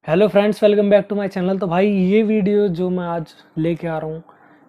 Hello friends, welcome back to my channel. तो भाई ये वीडियो जो मैं आज लेके आ रहा हूँ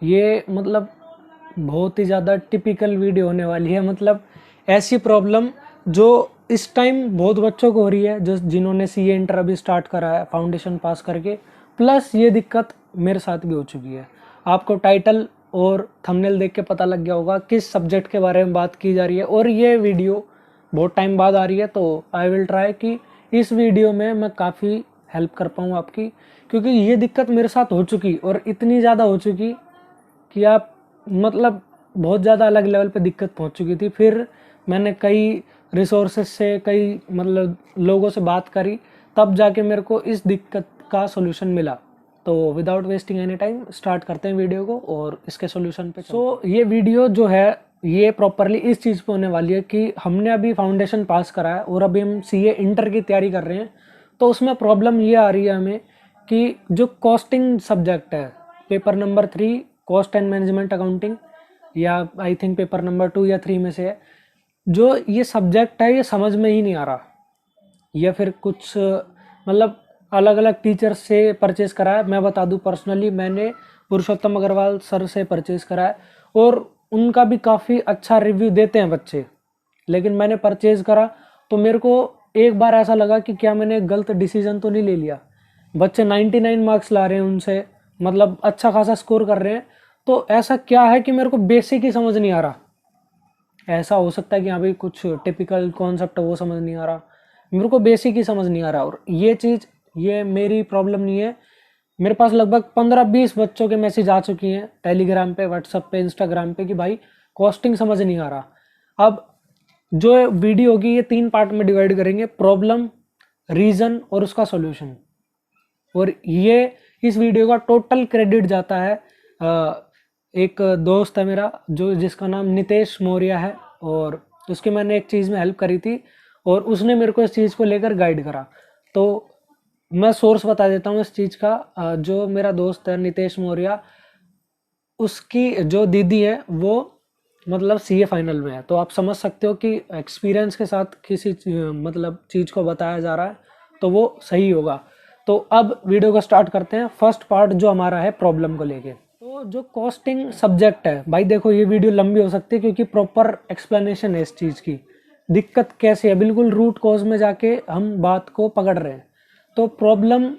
ये बहुत ही ज़्यादा टिपिकल वीडियो होने वाली है। ऐसी प्रॉब्लम जो इस टाइम बहुत बच्चों को हो रही है, जो जिन्होंने सीए इंटर अभी स्टार्ट करा है फाउंडेशन पास करके, प्लस ये दिक्कत मेरे साथ भी हो चुकी है। आपको टाइटल और थंबनेल देख के पता लग गया होगा किस सब्जेक्ट के बारे में बात की जा रही है, और ये वीडियो बहुत टाइम बाद आ रही है। तो आई विल ट्राई कि इस वीडियो में मैं काफ़ी हेल्प कर पाऊँ आपकी, क्योंकि ये दिक्कत मेरे साथ हो चुकी और इतनी ज़्यादा हो चुकी कि आप बहुत ज़्यादा अलग लेवल पे दिक्कत पहुंच चुकी थी। फिर मैंने कई रिसोर्सेज से कई लोगों से बात करी, तब जाके मेरे को इस दिक्कत का सॉल्यूशन मिला। तो without wasting any time start करते हैं वीडियो को और इसके सॉल्यूशन पे। ये वीडियो जो है ये प्रॉपरली इस चीज़ पे होने वाली है कि हमने अभी फाउंडेशन पास करा है और अभी हम सीए इंटर की तैयारी कर रहे हैं। तो उसमें प्रॉब्लम ये आ रही है हमें कि जो कॉस्टिंग सब्जेक्ट है, paper number 3 cost and management accounting, या आई थिंक पेपर नंबर 2 या 3 में से है, जो ये सब्जेक्ट है ये समझ में ही नहीं आ रहा, या फिर कुछ अलग अलग टीचर से परचेज़ करा है। मैं बता दूं, पर्सनली मैंने पुरुषोत्तम अग्रवाल सर से परचेज़ करा है और उनका भी काफ़ी अच्छा रिव्यू देते हैं बच्चे। लेकिन मैंने परचेज़ करा तो मेरे को एक बार ऐसा लगा कि क्या मैंने गलत डिसीजन तो नहीं ले लिया। बच्चे 99 मार्क्स ला रहे हैं उनसे, अच्छा खासा स्कोर कर रहे हैं। तो ऐसा क्या है कि मेरे को बेसिक ही समझ नहीं आ रहा। ऐसा हो सकता है कि हाँ भाई कुछ टिपिकल कॉन्सेप्ट है वो समझ नहीं आ रहा, मेरे को बेसिक ही समझ नहीं आ रहा। और ये चीज़, ये मेरी प्रॉब्लम नहीं है। मेरे पास लगभग 15-20 बच्चों के मैसेज आ चुकी हैं टेलीग्राम पे, व्हाट्सएप पे, इंस्टाग्राम पे कि भाई कॉस्टिंग समझ नहीं आ रहा। अब जो वीडियो होगी ये 3 पार्ट में डिवाइड करेंगे, प्रॉब्लम, रीज़न और उसका सॉल्यूशन। और ये इस वीडियो का टोटल क्रेडिट जाता है एक दोस्त है मेरा जो जिसका नाम नितेश मौर्य है, और उसकी मैंने एक चीज़ में हेल्प करी थी और उसने मेरे को इस चीज़ को लेकर गाइड करा। तो मैं सोर्स बता देता हूँ इस चीज़ का। जो मेरा दोस्त है नितेश मौर्य, उसकी जो दीदी है वो सीए फाइनल में है। तो आप समझ सकते हो कि एक्सपीरियंस के साथ किसी चीज़ को बताया जा रहा है तो वो सही होगा। तो अब वीडियो को स्टार्ट करते हैं। फर्स्ट पार्ट जो हमारा है प्रॉब्लम को लेके। तो जो कॉस्टिंग सब्जेक्ट है भाई, देखो ये वीडियो लंबी हो सकती है क्योंकि प्रॉपर एक्सप्लेनेशन है इस चीज़ की, दिक्कत कैसे है, बिल्कुल रूट कॉज में जाके हम बात को पकड़ रहे हैं। तो प्रॉब्लम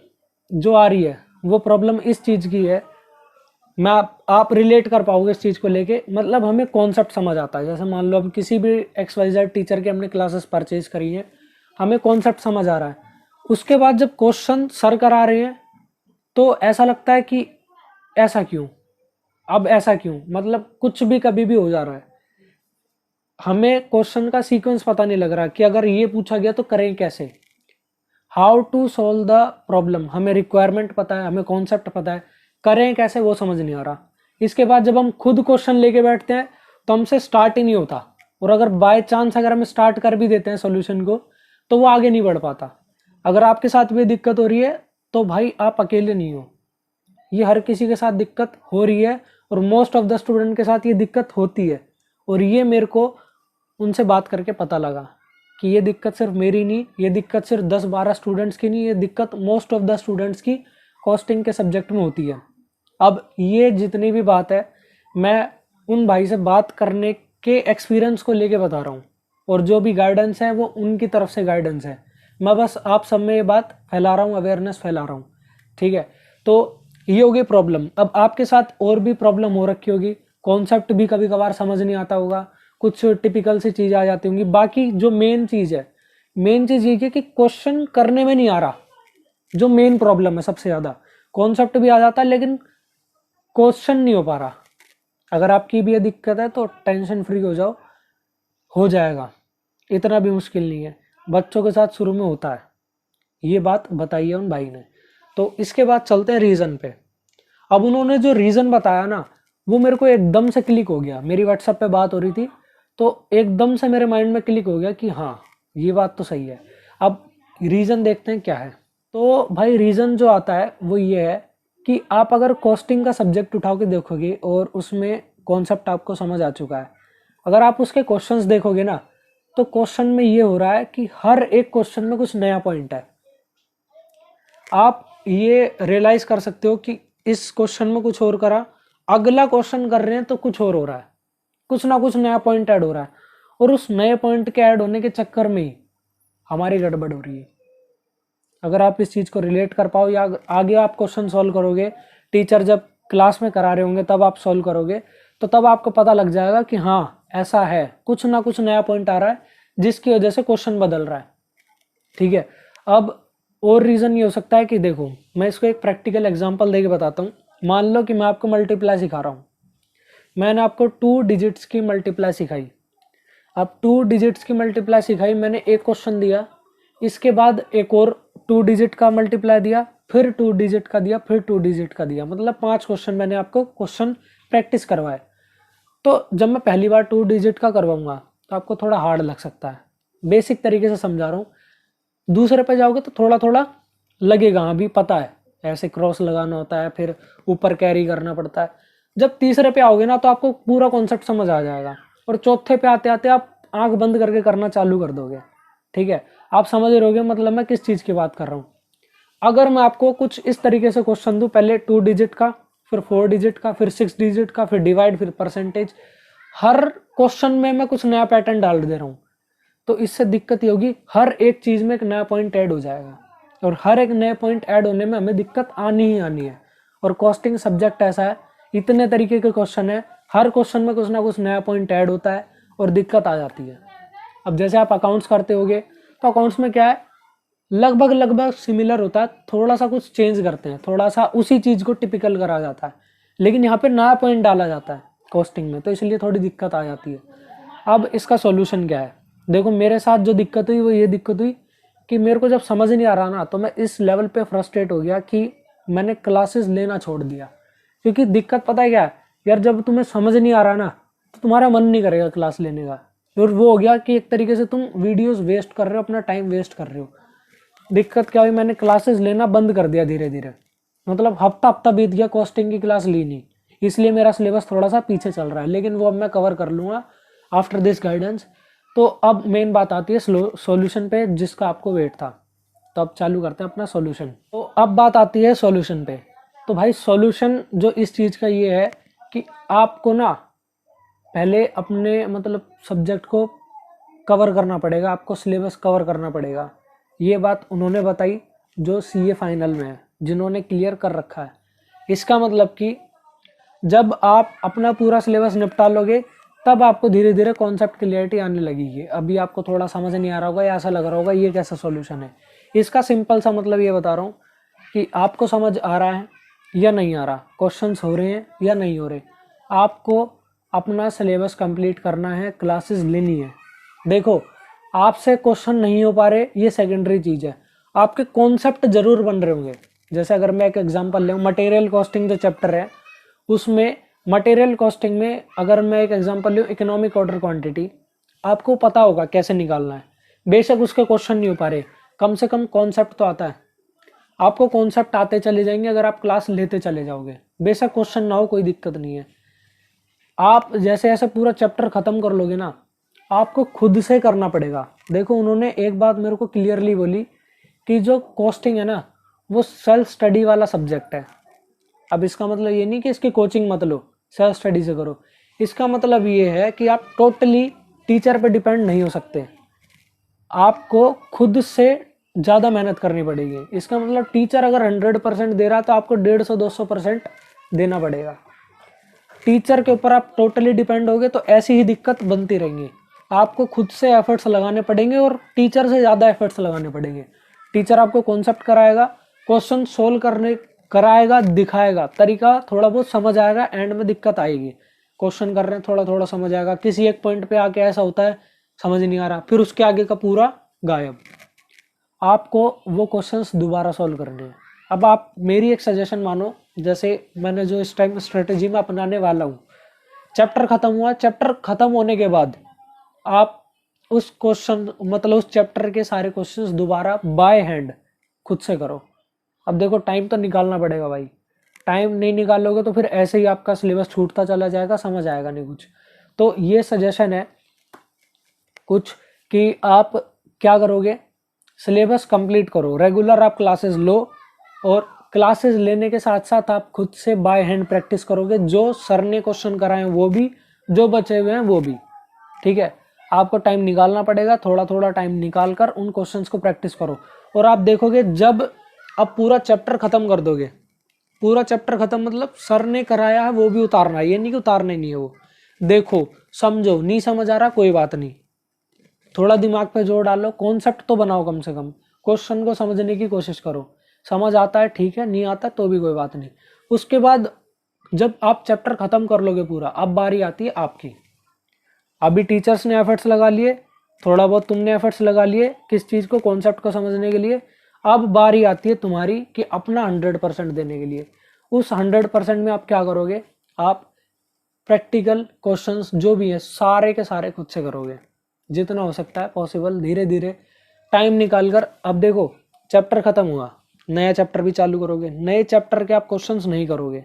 जो आ रही है वो प्रॉब्लम इस चीज़ की है, मैं आप रिलेट कर पाओगे इस चीज़ को लेके। हमें कॉन्सेप्ट समझ आता है। जैसे मान लो हम किसी भी XYZ टीचर के हमने क्लासेस परचेज करी हैं, हमें कॉन्सेप्ट समझ आ रहा है। उसके बाद जब क्वेश्चन सर करा रहे हैं तो ऐसा लगता है कि ऐसा क्यों, अब ऐसा क्यों, कुछ भी कभी भी हो जा रहा है। हमें क्वेश्चन का सीक्वेंस पता नहीं लग रहा कि अगर ये पूछा गया तो करें कैसे, how to solve the problem. हमें रिक्वायरमेंट पता है, हमें कॉन्सेप्ट पता है, करें कैसे वो समझ नहीं आ रहा। इसके बाद जब हम खुद क्वेश्चन लेके बैठते हैं तो हमसे स्टार्ट ही नहीं होता, और अगर बाय चांस अगर हम स्टार्ट कर भी देते हैं सॉल्यूशन को तो वो आगे नहीं बढ़ पाता। अगर आपके साथ भी दिक्कत हो रही है तो भाई आप अकेले नहीं हो, ये हर किसी के साथ दिक्कत हो रही है, और मोस्ट ऑफ द स्टूडेंट के साथ ये दिक्कत होती है। और ये मेरे को उनसे बात करके पता लगा कि ये दिक्कत सिर्फ मेरी नहीं, ये दिक्कत सिर्फ 10-12 स्टूडेंट्स की नहीं, ये दिक्कत मोस्ट ऑफ द स्टूडेंट्स की कॉस्टिंग के सब्जेक्ट में होती है। अब ये जितनी भी बात है मैं उन भाई से बात करने के एक्सपीरियंस को लेके बता रहा हूँ, और जो भी गाइडेंस है वो उनकी तरफ से गाइडेंस है। मैं बस आप सब में ये बात फैला रहा हूँ, अवेयरनेस फैला रहा हूँ, ठीक है। तो ये होगी प्रॉब्लम। अब आपके साथ और भी प्रॉब्लम हो रखी होगी, कॉन्सेप्ट भी कभी कभार समझ नहीं आता होगा, कुछ टिपिकल सी चीज़ आ जाती होंगी। बाकी जो मेन चीज़ है, मेन चीज़ ये है कि क्वेश्चन करने में नहीं आ रहा। जो मेन प्रॉब्लम है सबसे ज़्यादा, कॉन्सेप्ट भी आ जाता है लेकिन क्वेश्चन नहीं हो पा रहा। अगर आपकी भी ये दिक्कत है तो टेंशन फ्री हो जाओ, हो जाएगा, इतना भी मुश्किल नहीं है। बच्चों के साथ शुरू में होता है, ये बात बताई है उन भाई ने। तो इसके बाद चलते हैं रीज़न पे। अब उन्होंने जो रीज़न बताया ना वो मेरे को एकदम से क्लिक हो गया। मेरी व्हाट्सएप पे बात हो रही थी तो एकदम से मेरे माइंड में क्लिक हो गया कि हाँ ये बात तो सही है। अब रीज़न देखते हैं क्या है। तो भाई रीज़न जो आता है वो ये है कि आप अगर कॉस्टिंग का सब्जेक्ट उठा के देखोगे और उसमें कॉन्सेप्ट आपको समझ आ चुका है, अगर आप उसके क्वेश्चंस देखोगे ना तो क्वेश्चन में ये हो रहा है कि हर एक क्वेश्चन में कुछ नया पॉइंट है। आप ये रियलाइज कर सकते हो कि इस क्वेश्चन में कुछ और करा, अगला क्वेश्चन कर रहे हैं तो कुछ और हो रहा है, कुछ ना कुछ नया पॉइंट ऐड हो रहा है, और उस नए पॉइंट के ऐड होने के चक्कर में ही हमारी गड़बड़ हो रही है। अगर आप इस चीज को रिलेट कर पाओ, या आगे आप क्वेश्चन सॉल्व करोगे, टीचर जब क्लास में करा रहे होंगे तब आप सॉल्व करोगे, तो तब आपको पता लग जाएगा कि हाँ ऐसा है, कुछ ना कुछ नया पॉइंट आ रहा है जिसकी वजह से क्वेश्चन बदल रहा है। ठीक है, अब और रीजन ये हो सकता है कि देखो मैं इसको एक प्रैक्टिकल एग्जांपल देके बताता हूँ। मान लो कि मैं आपको मल्टीप्लाई सिखा रहा हूँ, मैंने आपको 2 डिजिट्स की मल्टीप्लाई सिखाई। अब 2 डिजिट्स की मल्टीप्लाई सिखाई, मैंने एक क्वेश्चन दिया, इसके बाद एक और 2 डिजिट का मल्टीप्लाई दिया, फिर 2 डिजिट का दिया, फिर 2 डिजिट का दिया, मतलब 5 क्वेश्चन मैंने आपको क्वेश्चन प्रैक्टिस करवाए। तो जब मैं पहली बार 2 डिजिट का करवाऊंगा तो आपको थोड़ा हार्ड लग सकता है, बेसिक तरीके से समझा रहा हूँ। दूसरे पे जाओगे तो थोड़ा थोड़ा लगेगा, अभी पता है ऐसे क्रॉस लगाना होता है, फिर ऊपर कैरी करना पड़ता है। जब तीसरे पे आओगे ना तो आपको पूरा कॉन्सेप्ट समझ आ जाएगा, और चौथे पे आते आते आप आंख बंद करके करना चालू कर दोगे। ठीक है, आप समझ रहे होगे मतलब मैं किस चीज़ की बात कर रहा हूँ। अगर मैं आपको कुछ इस तरीके से क्वेश्चन दूं, पहले 2 डिजिट का, फिर 4 डिजिट का, फिर 6 डिजिट का, फिर डिवाइड, फिर परसेंटेज, हर क्वेश्चन में मैं कुछ नया पैटर्न डाल दे रहा हूँ, तो इससे दिक्कत ये होगी हर एक चीज में एक नया पॉइंट ऐड हो जाएगा, और हर एक नए पॉइंट ऐड होने में हमें दिक्कत आनी ही आनी है। और कॉस्टिंग सब्जेक्ट ऐसा है, इतने तरीके के क्वेश्चन है, हर क्वेश्चन में कुछ ना कुछ नया पॉइंट ऐड होता है और दिक्कत आ जाती है। अब जैसे आप अकाउंट्स करते होगे, तो अकाउंट्स में क्या है, लगभग लगभग सिमिलर होता है, थोड़ा सा कुछ चेंज करते हैं, थोड़ा सा उसी चीज को टिपिकल करा जाता है, लेकिन यहाँ पे नया पॉइंट डाला जाता है कॉस्टिंग में, तो इसलिए थोड़ी दिक्कत आ जाती है। अब इसका सॉल्यूशन क्या है, देखो मेरे साथ जो दिक्कत हुई वो ये दिक्कत हुई कि मेरे को जब समझ नहीं आ रहा ना, तो मैं इस लेवल पे फ्रस्ट्रेट हो गया कि मैंने क्लासेस लेना छोड़ दिया। क्योंकि दिक्कत पता है क्या है यार, जब तुम्हें समझ नहीं आ रहा ना तो तुम्हारा मन नहीं करेगा क्लास लेने का, और वो हो गया कि एक तरीके से तुम वीडियोस वेस्ट कर रहे हो, अपना टाइम वेस्ट कर रहे हो। दिक्कत क्या हुई, मैंने क्लासेस लेना बंद कर दिया धीरे धीरे, मतलब हफ्ता हफ्ता बीत गया, कॉस्टिंग की क्लास ली नहीं, इसलिए मेरा सिलेबस थोड़ा सा पीछे चल रहा है, लेकिन वो अब मैं कवर कर लूँगा आफ्टर दिस गाइडेंस। तो अब मेन बात आती है सॉल्यूशन पे, जिसका आपको वेट था। तो अब चालू करते हैं अपना सॉल्यूशन। तो अब बात आती है सॉल्यूशन पे। तो भाई सॉल्यूशन जो इस चीज़ का ये है कि आपको ना पहले अपने मतलब सब्जेक्ट को कवर करना पड़ेगा, आपको सिलेबस कवर करना पड़ेगा। ये बात उन्होंने बताई जो सीए फाइनल में है, जिन्होंने क्लियर कर रखा है। इसका मतलब कि जब आप अपना पूरा सिलेबस निपटा लोगे तब आपको धीरे धीरे कॉन्सेप्ट क्लियरिटी आने लगेगी। अभी आपको थोड़ा समझ नहीं आ रहा होगा या ऐसा लग रहा होगा ये कैसा सॉल्यूशन है। इसका सिंपल सा मतलब ये बता रहा हूँ कि आपको समझ आ रहा है या नहीं आ रहा, क्वेश्चंस हो रहे हैं या नहीं हो रहे, आपको अपना सिलेबस कंप्लीट करना है, क्लासेस लेनी है। देखो आपसे क्वेश्चन नहीं हो पा रहे ये सेकेंडरी चीज़ है, आपके कॉन्सेप्ट जरूर बन रहे होंगे। जैसे अगर मैं एक एग्जांपल लूँ, मटेरियल कॉस्टिंग जो चैप्टर है उसमें, मटेरियल कॉस्टिंग में अगर मैं एक एग्जांपल लूँ इकोनॉमिक ऑर्डर क्वांटिटी, आपको पता होगा कैसे निकालना है। बेशक उसके क्वेश्चन नहीं हो पा रहे, कम से कम कॉन्सेप्ट तो आता है। आपको कॉन्सेप्ट आते चले जाएंगे अगर आप क्लास लेते चले जाओगे, बेशक क्वेश्चन ना हो कोई दिक्कत नहीं है। आप जैसे ऐसे पूरा चैप्टर खत्म कर लोगे ना, आपको खुद से करना पड़ेगा। देखो उन्होंने एक बात मेरे को क्लियरली बोली कि जो कॉस्टिंग है ना वो सेल्फ स्टडी वाला सब्जेक्ट है। अब इसका मतलब ये नहीं कि इसकी कोचिंग मत लो, सेल्फ स्टडी से करो। इसका मतलब ये है कि आप टोटली टीचर पे डिपेंड नहीं हो सकते, आपको खुद से ज़्यादा मेहनत करनी पड़ेगी। इसका मतलब टीचर अगर 100% दे रहा है तो आपको 150-200% देना पड़ेगा। टीचर के ऊपर आप टोटली डिपेंड होगे तो ऐसी ही दिक्कत बनती रहेंगी। आपको खुद से एफर्ट्स लगाने पड़ेंगे और टीचर से ज़्यादा एफर्ट्स लगाने पड़ेंगे। टीचर आपको कॉन्सेप्ट कराएगा, क्वेश्चन सोल्व करने कराएगा, दिखाएगा, तरीका थोड़ा बहुत समझ आएगा, एंड में दिक्कत आएगी। क्वेश्चन कर रहे हैं थोड़ा थोड़ा समझ आएगा, किसी एक पॉइंट पे आके ऐसा होता है समझ नहीं आ रहा, फिर उसके आगे का पूरा गायब। आपको वो क्वेश्चंस दोबारा सॉल्व करने हैं। अब आप मेरी एक सजेशन मानो, जैसे मैंने जो इस टाइम स्ट्रेटेजी में अपनाने वाला हूँ, चैप्टर खत्म हुआ, चैप्टर खत्म होने के बाद आप उस क्वेश्चन मतलब उस चैप्टर के सारे क्वेश्चंस दोबारा बाय हैंड खुद से करो। अब देखो टाइम तो निकालना पड़ेगा भाई, टाइम नहीं निकालोगे तो फिर ऐसे ही आपका सिलेबस छूटता चला जाएगा, समझ आएगा नहीं कुछ। तो ये सजेशन है कुछ कि आप क्या करोगे, सिलेबस कंप्लीट करो, रेगुलर आप क्लासेस लो, और क्लासेस लेने के साथ साथ आप खुद से बाय हैंड प्रैक्टिस करोगे, जो सर ने क्वेश्चन कराए वो भी, जो बचे हुए हैं वो भी। ठीक है, आपको टाइम निकालना पड़ेगा, थोड़ा थोड़ा टाइम निकाल कर उन क्वेश्चंस को प्रैक्टिस करो। और आप देखोगे जब आप पूरा चैप्टर खत्म कर दोगे, पूरा चैप्टर खत्म मतलब सर ने कराया है वो भी उतारना है, ये नहीं कि उतारना ही नहीं है वो। देखो, समझो, नहीं समझ आ रहा कोई बात नहीं, थोड़ा दिमाग पे जोर डालो, कॉन्सेप्ट तो बनाओ, कम से कम क्वेश्चन को समझने की कोशिश करो। समझ आता है ठीक है, नहीं आता तो भी कोई बात नहीं। उसके बाद जब आप चैप्टर खत्म कर लोगे पूरा, अब बारी आती है आपकी। अभी टीचर्स ने एफर्ट्स लगा लिए, थोड़ा बहुत तुमने एफर्ट्स लगा लिए किस चीज़ को, कॉन्सेप्ट को समझने के लिए। अब बारी आती है तुम्हारी कि अपना 100% देने के लिए। उस 100% में आप क्या करोगे, आप प्रैक्टिकल क्वेश्चंस जो भी है सारे के सारे खुद से करोगे, जितना हो सकता है पॉसिबल, धीरे धीरे टाइम निकाल कर। अब देखो, चैप्टर खत्म हुआ, नया चैप्टर भी चालू करोगे, नए चैप्टर के आप क्वेश्चंस नहीं करोगे,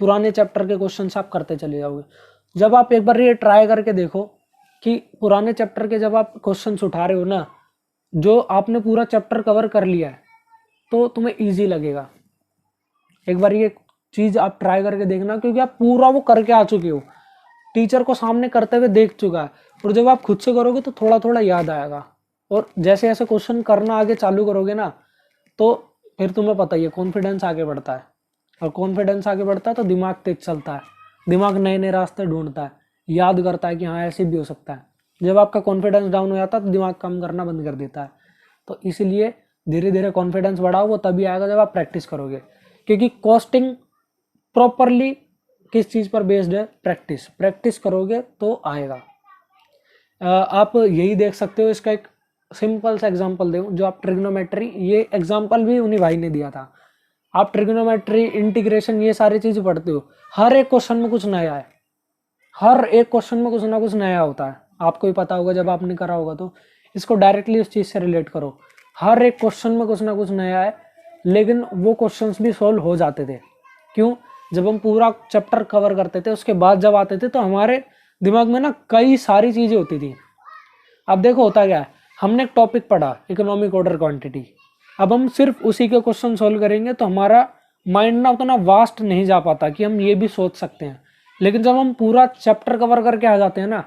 पुराने चैप्टर के क्वेश्चंस आप करते चले जाओगे। जब आप एक बार ये ट्राई करके देखो कि पुराने चैप्टर के जब आप क्वेश्चंस उठा रहे हो ना, जो आपने पूरा चैप्टर कवर कर लिया है, तो तुम्हें ईजी लगेगा। एक बार ये चीज़ आप ट्राई करके देखना, क्योंकि आप पूरा वो करके आ चुके हो, टीचर को सामने करते हुए देख चुका है। और जब आप खुद से करोगे तो थोड़ा थोड़ा याद आएगा, और जैसे जैसे क्वेश्चन करना आगे चालू करोगे ना, तो फिर तुम्हें पता ही है कॉन्फिडेंस आगे बढ़ता है। और कॉन्फिडेंस आगे बढ़ता है तो दिमाग तेज चलता है, दिमाग नए नए रास्ते ढूंढता है, याद करता है कि हाँ ऐसे भी हो सकता है। जब आपका कॉन्फिडेंस डाउन हो जाता है तो दिमाग काम करना बंद कर देता है। तो इसीलिए धीरे धीरे कॉन्फिडेंस बढ़ाओ, वो तभी आएगा जब आप प्रैक्टिस करोगे। क्योंकि कॉस्टिंग प्रॉपरली किस चीज़ पर बेस्ड है, प्रैक्टिस, प्रैक्टिस करोगे तो आएगा। आप यही देख सकते हो, इसका एक सिंपल सा एग्जांपल दूं, जो आप ट्रिग्नोमेट्री, ये एग्जांपल भी उन्हीं भाई ने दिया था। आप ट्रिग्नोमेट्री, इंटीग्रेशन, ये सारी चीज़ें पढ़ते हो, हर एक क्वेश्चन में कुछ नया है, हर एक क्वेश्चन में कुछ ना कुछ नया होता है। आपको ही पता होगा जब आपने करा होगा, तो इसको डायरेक्टली उस चीज़ से रिलेट करो। हर एक क्वेश्चन में कुछ ना कुछ नया है, लेकिन वो क्वेश्चंस भी सॉल्व हो जाते थे। क्यों? जब हम पूरा चैप्टर कवर करते थे, उसके बाद जब आते थे तो हमारे दिमाग में ना कई सारी चीज़ें होती थी। अब देखो होता क्या है, हमने एक टॉपिक पढ़ा, इकोनॉमिक ऑर्डर क्वांटिटी, अब हम सिर्फ उसी के क्वेश्चन सॉल्व करेंगे तो हमारा माइंड ना उतना वास्ट नहीं जा पाता कि हम ये भी सोच सकते हैं। लेकिन जब हम पूरा चैप्टर कवर करके आ जाते हैं ना,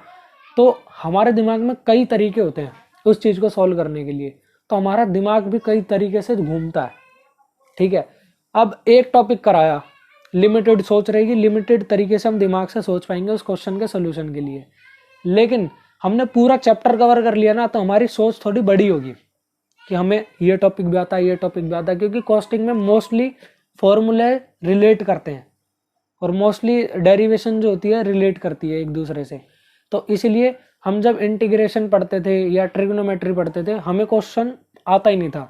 तो हमारे दिमाग में कई तरीके होते हैं उस चीज़ को सॉल्व करने के लिए, तो हमारा दिमाग भी कई तरीके से घूमता है। ठीक है, अब एक टॉपिक कराया, लिमिटेड सोच रहेगी, लिमिटेड तरीके से हम दिमाग से सोच पाएंगे उस क्वेश्चन के सोल्यूशन के लिए। लेकिन हमने पूरा चैप्टर कवर कर लिया ना, तो हमारी सोच थोड़ी बड़ी होगी कि हमें ये टॉपिक भी आता है, ये टॉपिक भी आता है, क्योंकि कॉस्टिंग में मोस्टली फॉर्मूले रिलेट करते हैं, और मोस्टली डेरिवेशन जो होती है रिलेट करती है एक दूसरे से। तो इसीलिए हम जब इंटीग्रेशन पढ़ते थे या ट्रिग्नोमेट्री पढ़ते थे, हमें क्वेश्चन आता ही नहीं था।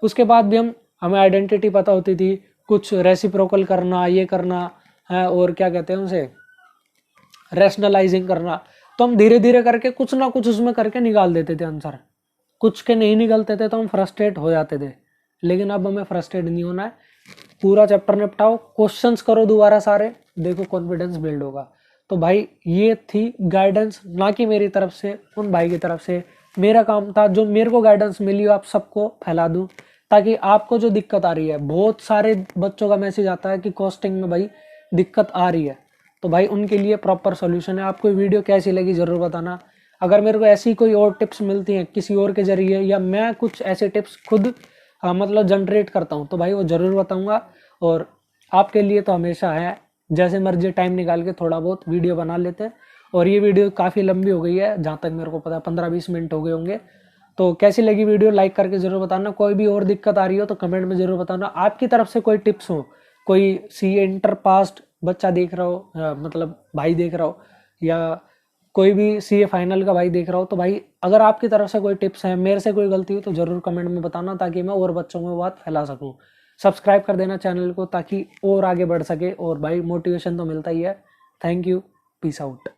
उसके बाद भी हमें आइडेंटिटी पता होती थी, कुछ रेसिप्रोकल करना, ये करना है, और क्या कहते हैं उसे, रैशनलाइजिंग करना। तो हम धीरे धीरे करके कुछ ना कुछ उसमें करके निकाल देते थे आंसर। कुछ के नहीं निकलते थे तो हम फ्रस्ट्रेट हो जाते थे, लेकिन अब हमें फ्रस्ट्रेट नहीं होना है। पूरा चैप्टर निपटाओ, क्वेश्चंस करो दोबारा सारे, देखो कॉन्फिडेंस बिल्ड होगा। तो भाई ये थी गाइडेंस, ना कि मेरी तरफ से, उन भाई की तरफ से। मेरा काम था जो मेरे को गाइडेंस मिली आप सबको फैला दूं, ताकि आपको जो दिक्कत आ रही है, बहुत सारे बच्चों का मैसेज आता है कि कॉस्टिंग में भाई दिक्कत आ रही है, तो भाई उनके लिए प्रॉपर सॉल्यूशन है। आपको वीडियो कैसी लगी ज़रूर बताना। अगर मेरे को ऐसी कोई और टिप्स मिलती हैं किसी और के जरिए, या मैं कुछ ऐसे टिप्स खुद मतलब जनरेट करता हूँ, तो भाई वो ज़रूर बताऊँगा। और आपके लिए तो हमेशा है, जैसे मर्जी टाइम निकाल के थोड़ा बहुत वीडियो बना लेते हैं। और ये वीडियो काफ़ी लंबी हो गई है, जहाँ तक मेरे को पता है 15-20 मिनट हो गए होंगे। तो कैसी लगी वीडियो लाइक करके ज़रूर बताना। कोई भी और दिक्कत आ रही हो तो कमेंट में ज़रूर बताना। आपकी तरफ से कोई टिप्स हो, कोई सीए इंटर पास्ट बच्चा देख रहा हो, मतलब भाई देख रहा हो, या कोई भी सीए फाइनल का भाई देख रहा हो, तो भाई अगर आपकी तरफ से कोई टिप्स है, मेरे से कोई गलती हो तो ज़रूर कमेंट में बताना, ताकि मैं और बच्चों में बात फैला सकूं। सब्सक्राइब कर देना चैनल को, ताकि और आगे बढ़ सके, और भाई मोटिवेशन तो मिलता ही है। Thank you, peace out.